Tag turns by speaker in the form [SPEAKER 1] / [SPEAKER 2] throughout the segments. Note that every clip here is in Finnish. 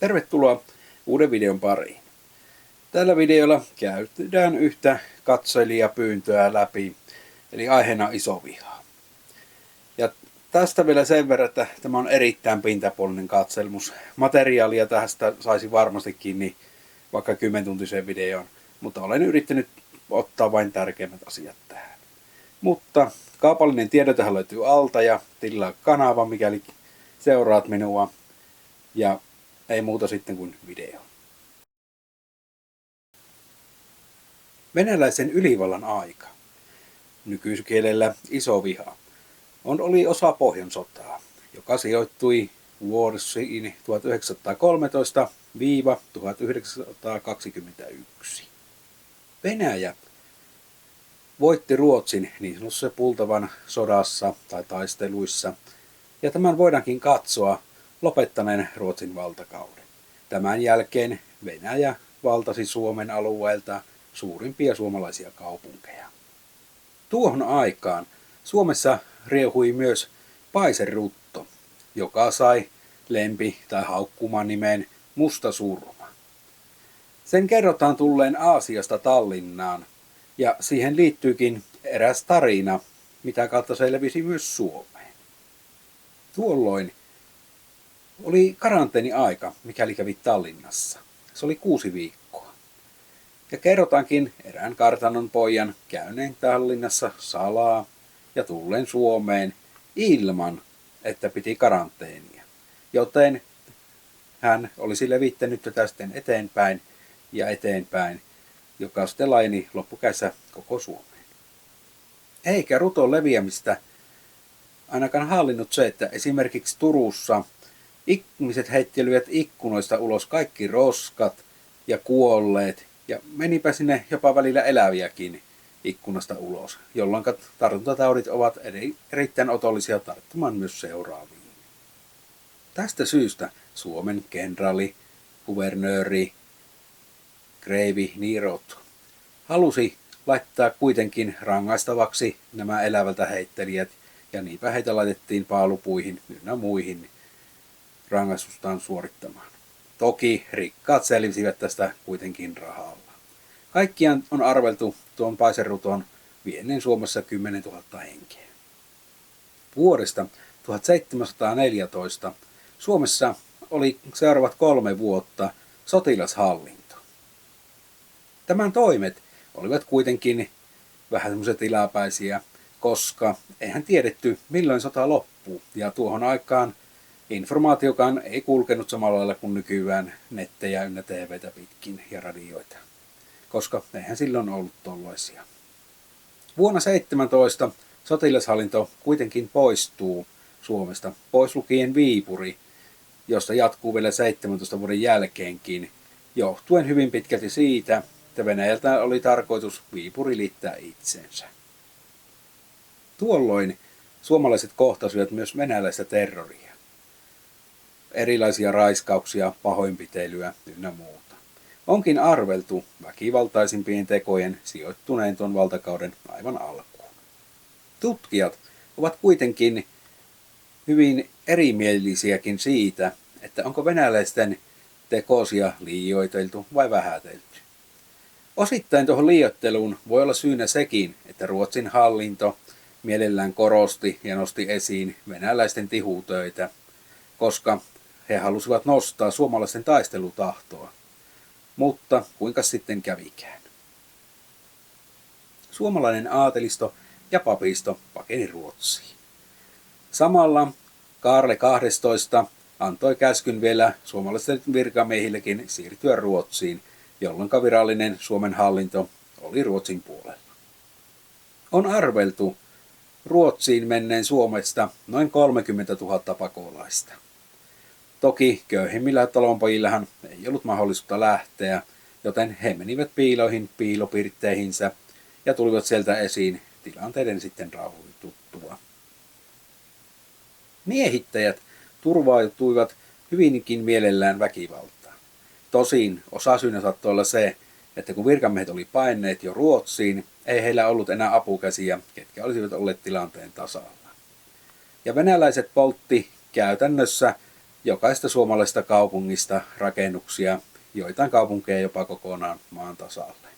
[SPEAKER 1] Tervetuloa uuden videon pariin. Tällä videolla käydään yhtä katselijapyyntöä läpi, eli aiheena isoviha. Ja tästä vielä sen verran, että tämä on erittäin pintapuolinen katselmus. Materiaalia tästä saisi varmasti kiinni vaikka 10-tuntisen videon, mutta olen yrittänyt ottaa vain tärkeimmät asiat tähän. Mutta kaupallinen tiedotehan löytyy alta ja tilaa kanava, mikäli seuraat minua. Ja ei muuta sitten kuin video. Venäläisen ylivallan aika, nykyiskielellä isoviha, oli osa Pohjansotaa, joka sijoittui vuosiin 1913–1921. Venäjä voitti Ruotsin niin sanotussa Pultavan sodassa tai taisteluissa, ja tämän voidaankin katsoa lopettaneen Ruotsin valtakauden. Tämän jälkeen Venäjä valtasi Suomen alueelta suurimpia suomalaisia kaupunkeja. Tuohon aikaan Suomessa riehui myös paiserutto, joka sai lempi- tai haukkuman nimen Musta surma. Sen kerrotaan tulleen Aasiasta Tallinnaan, ja siihen liittyykin eräs tarina, mitä kautta se levisi myös Suomeen. Tuolloin oli karanteeni-aika, mikäli kävi Tallinnassa. Se oli 6 viikkoa. Ja kerrotaankin erään kartanon pojan käyneen Tallinnassa salaa ja tulleen Suomeen ilman, että piti karanteenia. Joten hän olisi levittänyt tätä sitten eteenpäin ja eteenpäin, joka sitten laajeni loppukädessä koko Suomeen. Eikä ruton leviämistä ainakaan hallinnut se, että esimerkiksi Turussa ihmiset heittelivät ikkunoista ulos kaikki roskat ja kuolleet, ja menipä sinne jopa välillä eläviäkin ikkunasta ulos, jolloin tartuntataudit ovat erittäin otollisia tarttumaan myös seuraaviin. Tästä syystä Suomen kenraali, kuvernööri, kreivi Nirot halusi laittaa kuitenkin rangaistavaksi nämä elävältä heittelijät, ja niinpä heitä laitettiin paalupuihin ynnä muihin rangaistusta suorittamaan. Toki rikkaat selvisivät tästä kuitenkin rahalla. Kaikkiaan on arveltu tuon paiseruton vienneen Suomessa 10 000 henkeä. Vuodesta 1714 Suomessa oli seuraavat 3 vuotta sotilashallinto. Tämän toimet olivat kuitenkin vähän semmoisia tilapäisiä, koska eihän tiedetty milloin sota loppuu, ja tuohon aikaan informaatiokaan ei kulkenut samalla lailla kuin nykyään nettejä ynnä TVtä pitkin ja radioita, koska eihän silloin ollut tollaisia. Vuonna 17 sotilashallinto kuitenkin poistuu Suomesta, pois lukien Viipuri, josta jatkuu vielä 17 vuoden jälkeenkin, johtuen hyvin pitkälti siitä, että Venäjältä oli tarkoitus Viipuri liittää itsensä. Tuolloin suomalaiset kohtasivat myös venäläistä terroria. Erilaisia raiskauksia, pahoinpitelyä ynnä muuta. Onkin arveltu väkivaltaisimpien tekojen sijoittuneen tuon valtakauden aivan alkuun. Tutkijat ovat kuitenkin hyvin erimielisiäkin siitä, että onko venäläisten tekosia liioiteltu vai vähätelty. Osittain tuohon liioitteluun voi olla syynä sekin, että Ruotsin hallinto mielellään korosti ja nosti esiin venäläisten tihutöitä, koska he halusivat nostaa suomalaisten taistelutahtoa. Mutta kuinka sitten kävikään? Suomalainen aatelisto ja papisto pakeni Ruotsiin. Samalla Kaarle 12 antoi käskyn vielä suomalaisille virkamiehillekin siirtyä Ruotsiin, jolloin virallinen Suomen hallinto oli Ruotsin puolella. On arveltu Ruotsiin menneen Suomesta noin 30 000 pakolaista. Toki köyhimmillä talonpojillahan ei ollut mahdollisuutta lähteä, joten he menivät piiloihin piilopirtteihinsä ja tulivat sieltä esiin tilanteiden sitten rauhoituttua. Miehittäjät turvautuivat hyvinkin mielellään väkivaltaan. Tosin osasyynä saattoi olla se, että kun virkamiehet oli paineet jo Ruotsiin, ei heillä ollut enää apukäsiä, ketkä olisivat olleet tilanteen tasalla. Ja venäläiset poltti käytännössä jokaista suomalaisesta kaupungista rakennuksia, joitain kaupunkeja jopa kokonaan maan tasalle.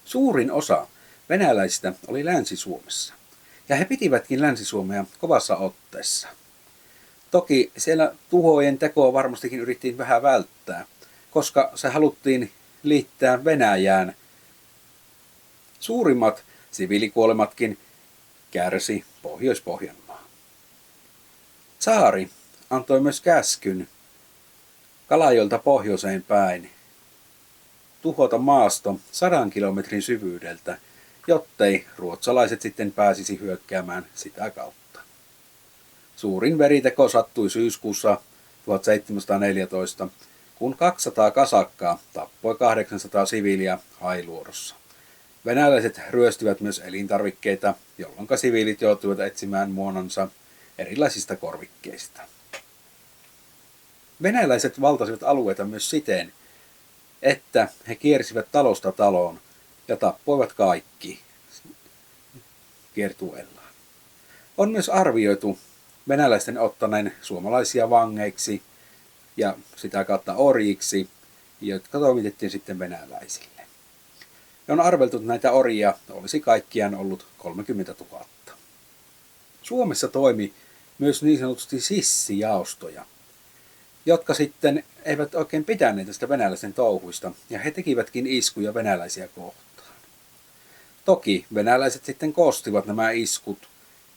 [SPEAKER 1] Suurin osa venäläisistä oli Länsi-Suomessa, ja he pitivätkin Länsi-Suomea kovassa otteessa. Toki siellä tuhojen tekoa varmastikin yrittiin vähän välttää, koska se haluttiin liittää Venäjään. Suurimmat siviilikuolematkin kärsi Pohjois-Pohjanmaa. Tsaari antoi myös käskyn Kalajoelta pohjoiseen päin tuhota maasto 100 kilometrin syvyydeltä, jottei ruotsalaiset sitten pääsisi hyökkäämään sitä kautta. Suurin veriteko sattui syyskuussa 1714, kun 200 kasakkaa tappoi 800 siviiliä Hailuodossa. Venäläiset ryöstivät myös elintarvikkeita, jolloin siviilit joutuivat etsimään muonansa erilaisista korvikkeista. Venäläiset valtasivat alueita myös siten, että he kiersivät talosta taloon ja tappoivat kaikki kiertueellaan. On myös arvioitu venäläisten ottaneen suomalaisia vangeiksi ja sitä kautta orjiksi, jotka toimitettiin sitten venäläisille. On arveltu, että näitä orjia olisi kaikkiaan ollut 30 000. Suomessa toimi myös niin sanotusti sissijaostoja, jotka sitten eivät oikein pitäneet tästä venäläisten touhuista, ja he tekivätkin iskuja venäläisiä kohtaan. Toki venäläiset sitten kostivat nämä iskut,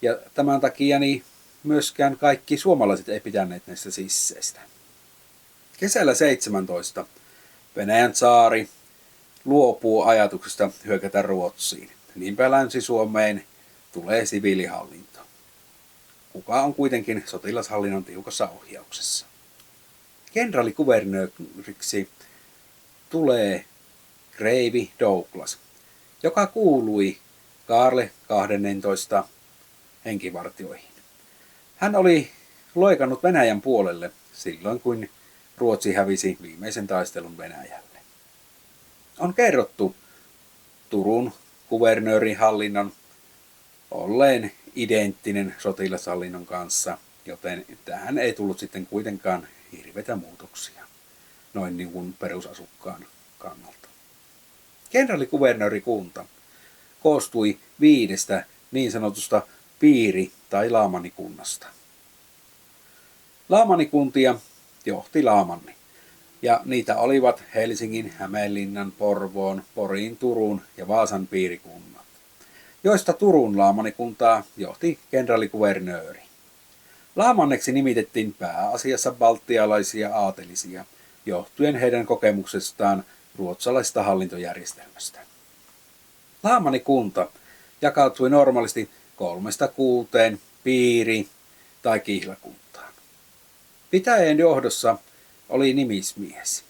[SPEAKER 1] ja tämän takia niin myöskään kaikki suomalaiset ei pitäneet näistä sisseistä. Kesällä 17 Venäjän tsaari luopuu ajatuksesta hyökätä Ruotsiin. Niinpä Länsi-Suomeen tulee siviilihallinto, kuka on kuitenkin sotilashallinnon tiukassa ohjauksessa. Kenraalikuvernööriksi tulee kreivi Douglas, joka kuului Kaarle 12 henkivartioihin. Hän oli loikannut Venäjän puolelle silloin, kun Ruotsi hävisi viimeisen taistelun Venäjälle. On kerrottu Turun kuvernöörin hallinnon olleen identtinen sotilashallinnon kanssa, joten tähän ei tullut sitten kuitenkaan hirveitä muutoksia noin niin kuin perusasukkaan kannalta. Kenraalikuvernöörikunta koostui 5 niin sanotusta piiri- tai laamanikunnasta. Laamanikuntia johti laamanni, ja niitä olivat Helsingin, Hämeenlinnan, Porvoon, Porin, Turun ja Vaasan piirikunnat, joista Turun laamanikuntaa johti kenraalikuvernööri. Laamanneksi nimitettiin pääasiassa baltialaisia aatelisia, johtuen heidän kokemuksestaan ruotsalaisesta hallintojärjestelmästä. Laamanikunta jakautui normaalisti 3-6 piiri- tai kihlakuntaan. Pitäjän johdossa oli nimismies,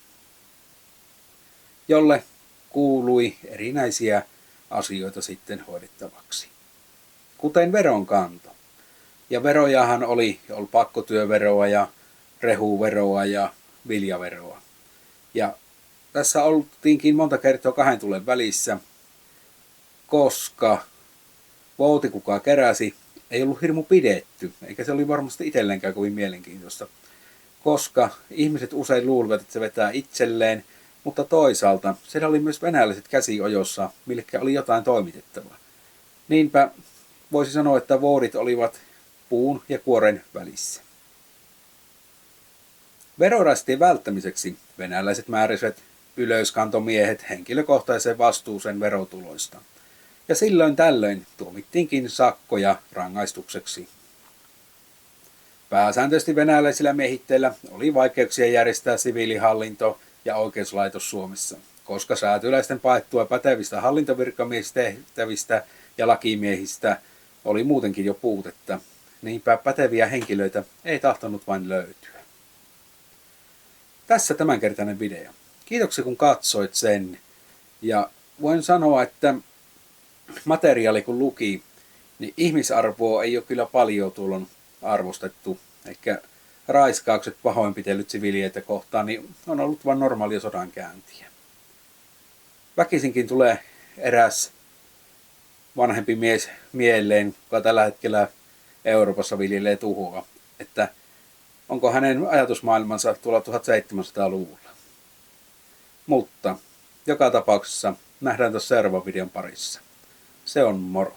[SPEAKER 1] jolle kuului erinäisiä asioita sitten hoidettavaksi, kuten veronkanto. Ja verojahan oli pakkotyöveroa ja rehuveroa ja viljaveroa. Ja tässä oltiinkin monta kertaa 2 tulen välissä, koska vouti kuka keräsi ei ollut hirmu pidetty, eikä se oli varmasti itselleenkään kovin mielenkiintoista, koska ihmiset usein luulivat, että se vetää itselleen, mutta toisaalta siellä oli myös venäläiset käsiojossa, millekä oli jotain toimitettavaa. Niinpä voisi sanoa, että voudit olivat puun ja kuoren välissä. Verorastien välttämiseksi venäläiset määräsivät ylöskantomiehet henkilökohtaiseen vastuuseen verotuloista, ja silloin tällöin tuomittiinkin sakkoja rangaistukseksi. Pääsääntöisesti venäläisillä miehitteillä oli vaikeuksia järjestää siviilihallinto ja oikeuslaitos Suomessa, koska säätyläisten paettua pätevistä hallintovirkamiestä ja lakimiehistä oli muutenkin jo puutetta. Niinpä päteviä henkilöitä ei tahtonut vain löytyä. Tässä tämänkertainen video. Kiitoksia kun katsoit sen. Ja voin sanoa, että materiaali kun luki, niin ihmisarvoa ei ole kyllä paljon tuolloin arvostettu. Eikä raiskaukset, pahoinpitelyt siviiliöitä kohtaan, niin on ollut vain normaalia sodankäyntiä. Väkisinkin tulee eräs vanhempi mies mieleen, joka tällä hetkellä Euroopassa viljelee tuhoa, että onko hänen ajatusmaailmansa tuolla 1700-luvulla. Mutta joka tapauksessa nähdään tuossa seuraavan videon parissa. Se on moro.